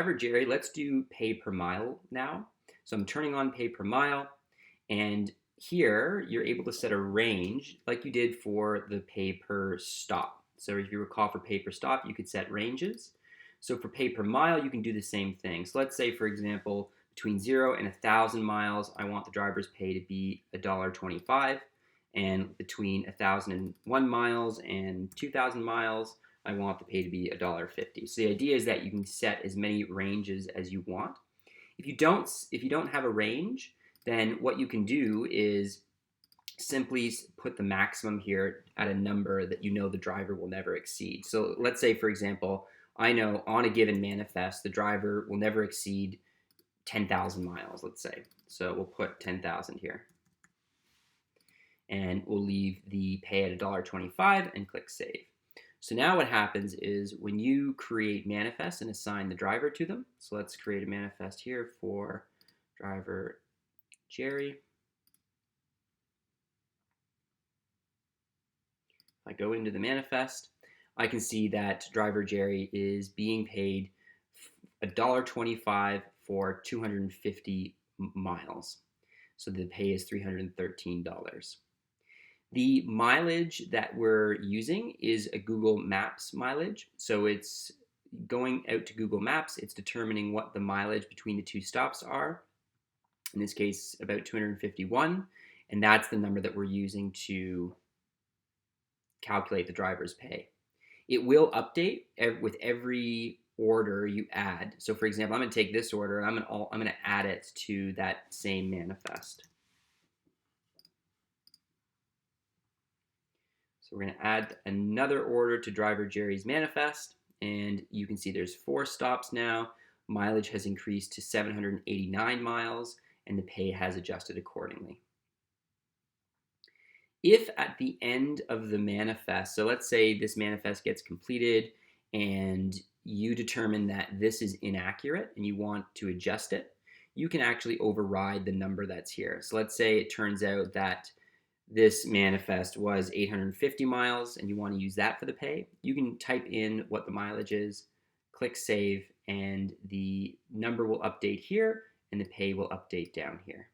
Driver Jerry, let's do pay per mile now. So I'm turning on pay per mile, and here you're able to set a range like you did for the pay per stop. So if you recall, for pay per stop, you could set ranges. So for pay per mile, you can do the same thing. So let's say, for example, between 0 and 1,000 miles, I want the driver's pay to be $1.25. And between 1,001 miles and 2,000 miles, I want the pay to be $1.50. So the idea is that you can set as many ranges as you want. If you don't have a range, then what you can do is simply put the maximum here at a number that you know the driver will never exceed. So let's say, for example, I know on a given manifest the driver will never exceed 10,000 miles, let's say. So we'll put 10,000 here. And we'll leave the pay at $1.25 and click save. So now what happens is when you create manifests and assign the driver to them, so let's create a manifest here for driver Jerry. If I go into the manifest, I can see that driver Jerry is being paid $1.25 for 250 miles. So the pay is $313. The mileage that we're using is a Google Maps mileage. So it's going out to Google Maps, it's determining what the mileage between the two stops are. In this case, about 251. And that's the number that we're using to calculate the driver's pay. It will update with every order you add. So for example, I'm going to take this order and I'm going to add it to that same manifest. So we're going to add another order to driver Jerry's manifest, and you can see there's 4 stops now. Mileage has increased to 789 miles, and the pay has adjusted accordingly. If at the end of the manifest, so let's say this manifest gets completed and you determine that this is inaccurate and you want to adjust it, you can actually override the number that's here. So let's say it turns out that this manifest was 850 miles and you want to use that for the pay. You can type in what the mileage is, click save, and the number will update here and the pay will update down here.